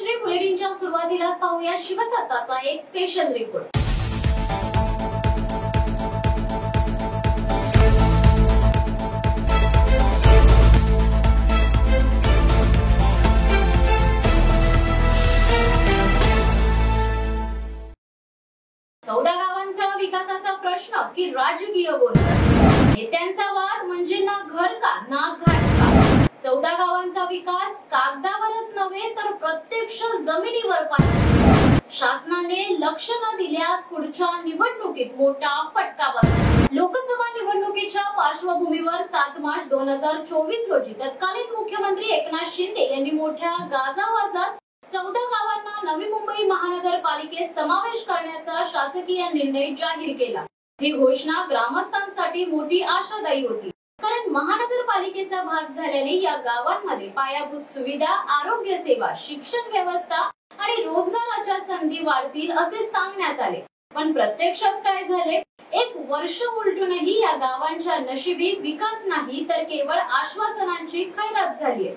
राजश्री बुलेटिनच्या सुरुवातीला पाहूया शिवसत्ताचा एक स्पेशल रिपोर्ट। चौदा गावांचा विकासाचा प्रश्न की राजकीय गोंधळ। नेत्यांचा वाद म्हणजे ना घर का ना घाट का। 14 गावांचा विकास कागदावरच नव्हे तर प्रत्यक्ष जमिनीवर पाहिजे। शासनाने लक्ष न दिल्यास पुढच्या निवडणुकीत मोठा फटका बसेल। लोकसभा निवडणुकीच्या पार्श्वभूमीवर 7 मार्च 2024 रोजी तत्कालीन मुख्यमंत्री एकनाथ शिंदे यांनी मोठ्या गाजावाजात 14 गावांना नवी मुंबई महानगरपालिकेत समावेश करण्याचा शासकीय निर्णय जाहीर केला। ही घोषणा ग्रामस्थांसाठी मोठी आशादायी होती, कारण महानगरपालिकेचा भाग झाल्याने या गावांमध्ये पायाभूत सुविधा, आरोग्य सेवा, शिक्षण व्यवस्था आणि रोजगाराच्या संधी वाढतील असे सांगण्यात आले। पण प्रत्यक्षात काय झाले? एक वर्ष उलटूनही या गावांच्या नशिबी विकास नाही तर केवळ आश्वासनांची खैरात झालीय।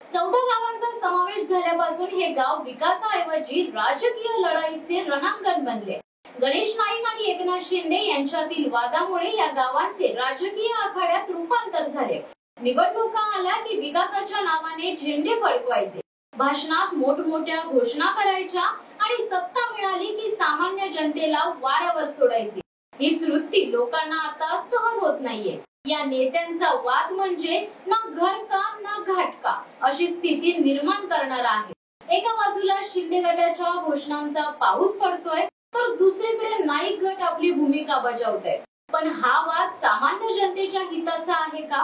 14 गावांचा समावेश झाल्यापासून हे गाव विकासाऐवजी राजकीय लढाईचे रणांगण बनले। गणेश नाईक आणि एकनाथ शिंदे यांच्यातील वादामुळे या गावांचे राजकीय आखाड्यात रूपांतर झाले। निवडणुका आल्या की विकासाच्या नावाने झेंडे फडकवायचे, भाषणात मोठमोठ्या घोषणा करायच्या आणि सत्ता मिळाली की सामान्य जनतेला वाऱ्यावर सोडायची। हीच वृत्ती लोकांना आता सहन होत नाहीये। या नेत्यांचा वाद म्हणजे ना घर का ना घाट का अशी स्थिती निर्माण करणार आहे। एका बाजूला शिंदे गटाच्या घोषणांचा पाऊस पडतोय तर दुसरीकडे नाईक गट आपली भूमिका बजावतोय। पण हा वाद सामान्य जनतेच्या हिताचा आहे का?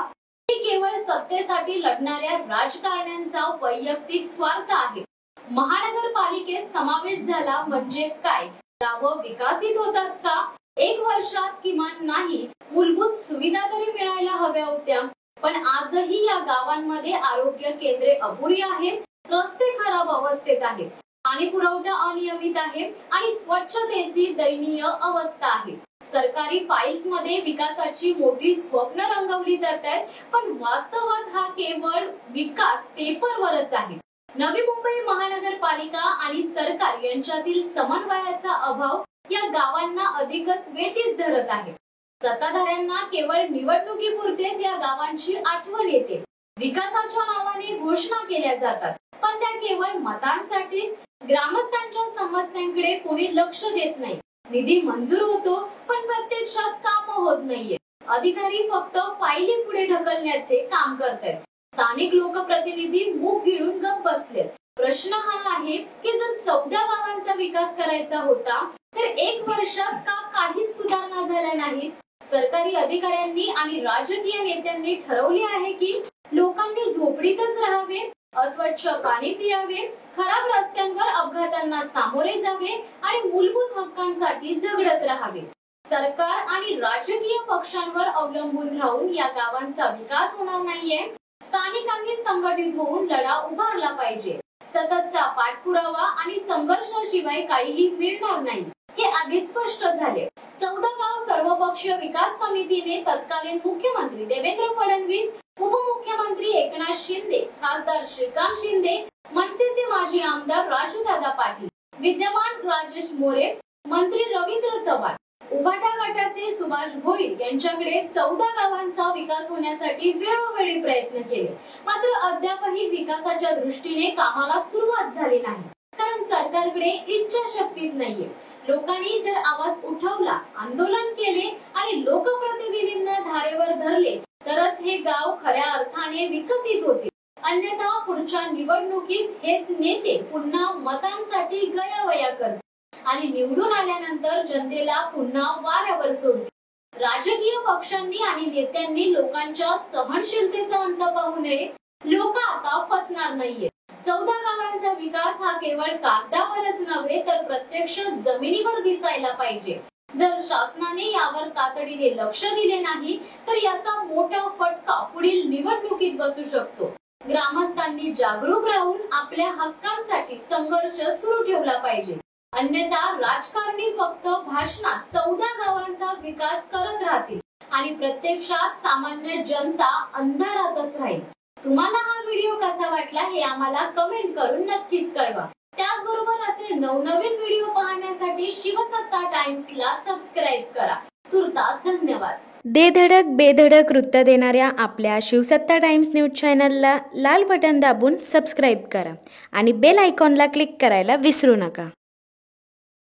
हे केवळ सत्तेसाठी लढणाऱ्या राजकारण्यांचा वैयक्तिक स्वार्थ आहे। महानगरपालिकेत समावेश झाला म्हणजे काय? गावं विकसित होतात का? 1 वर्षात किमान नाही मूलभूत सुविधा तरी मिळायला हव्या होत्या। पण आजही या गावांमध्ये आरोग्य केंद्रे अपुरी आहेत, रस्ते खराब अवस्थेत आहेत, पाणी पुरवठा अनियमित आहे आणि स्वच्छतेची दयनीय अवस्था आहे। सरकारी फाईल्स मध्ये विकासाची मोठी स्वप्न रंगवली जातात, पण वास्तवात हा केवळ विकास पेपरवरच आहे। नवी मुंबई महानगरपालिका आणि सरकार यांच्यातील समन्वयाचा अभाव या गावांना अधिकच वेठीस धरत आहे। सत्ताधाऱ्यांना केवळ निवडणुकीपुरतेच या गावांची आठवण येते। विकासाच्या नावाने घोषणा केल्या जातात, पण त्या केवळ मतांसाठीच। ग्रामस्थांच्या समस्यांकडे कोणी लक्ष देत नाही। निधी मंजूर होतो पण प्रत्यक्षात काम होत नाहीये। अधिकारी फक्त फाईली पुढे ढकलण्याचे काम करतात। स्थानिक लोकप्रतिनिधी मूग गिळून गप्प बसले। प्रश्न हा आहे की जर 14 गावांचा विकास करायचा होता तर 1 वर्षात का काहीच सुधारणा झाल्या नाहीत? सरकारी अधिकाऱ्यांनी आणि राजकीय नेत्यांनी ठरवले आहे की लोकांनी झोपडीतच राहावे, अस्वच्छ पाणी पियावे, खराब रस्त्यांवर अपघातांना सामोरे जावे आणि मूलभूत हक्कांसाठी झगडत राहावे। सरकार आणि राजकीय पक्षांवर अवलंबून राहून या गावांचा विकास होणार नाहीये। स्थानिकांनी संघटित होऊन लढा उभारला पाहिजे। सततचा पाठपुरावा आणि संघर्षाशिवाय काहीही मिळणार नाही, हे आधीच स्पष्ट झाले। 14 गाव सर्वपक्षीय विकास समितीने तत्कालीन मुख्यमंत्री देवेंद्र फडणवीस, उपमुख्यमंत्री एकनाथ शिंदे, खासदार श्रीकांत शिंदे, मनसेचे माजी आमदार राजूदादा पाटील, विद्यमान राजेश मोरे, मंत्री रवींद्र चव्हाण, उभाटा गटाचे सुभाष भोईर यांच्याकडे 14 गावांचा विकास होण्यासाठी वेळोवेळी प्रयत्न केले। मात्र अद्यापही विकासाच्या दृष्टीने कामाला सुरुवात झाली नाही, कारण सरकारकडे इच्छाशक्तीच नाहीये। लोकांनी जर आवाज उठवला, आंदोलन केले आणि लोकप्रतिनिधींना धारेवर धरले तरच हे गाव खऱ्या अर्थाने विकसित होतील। अन्यथा पुढच्या निवडणुकीत हेच नेते पुन्हा मतांसाठी गयावया करतील आणि निवडून आल्यानंतर जनतेला पुन्हा वाऱ्यावर सोडतील। राजकीय पक्षांनी आणि नेत्यांनी लोकांच्या सहनशीलतेचा अंत पाहू नये। लोक आता फसणार नाहीये। 14 गावांचा विकास हा केवळ कागदावरच नव्हे तर प्रत्यक्ष जमिनीवर दिसायला पाहिजे। जर शासनाने यावर तातडीने लक्ष दिले नाही तर याचा मोठा फटका पुढील निवडणुकीत बसू शकतो। ग्रामस्थांनी जागरूक राहून आपल्या हक्कांसाठी संघर्ष सुरू ठेवला पाहिजे। अन्यथा राजकारणी फक्त भाषणात 14 गावांचा विकास करत राहतील आणि प्रत्यक्षात सामान्य जनता अंधारातच राहील। तुम्हाला हा व्हिडिओ कसा वाटला हे आम्हाला कमेंट करून नक्कीच कळवा। नवनवीन व्हिडिओ पाहण्यासाठी शिवसत्ता टाइम्सला सबस्क्राईब करा. तुर्तास धन्यवाद. दे धडक बेधडक वृत्त देणाऱ्या आपल्या शिवसत्ता टाइम्स न्यूज चॅनलला लाल बटन दाबून सबस्क्राईब करा आणि बेल आयकॉनला क्लिक करायला विसरू नका.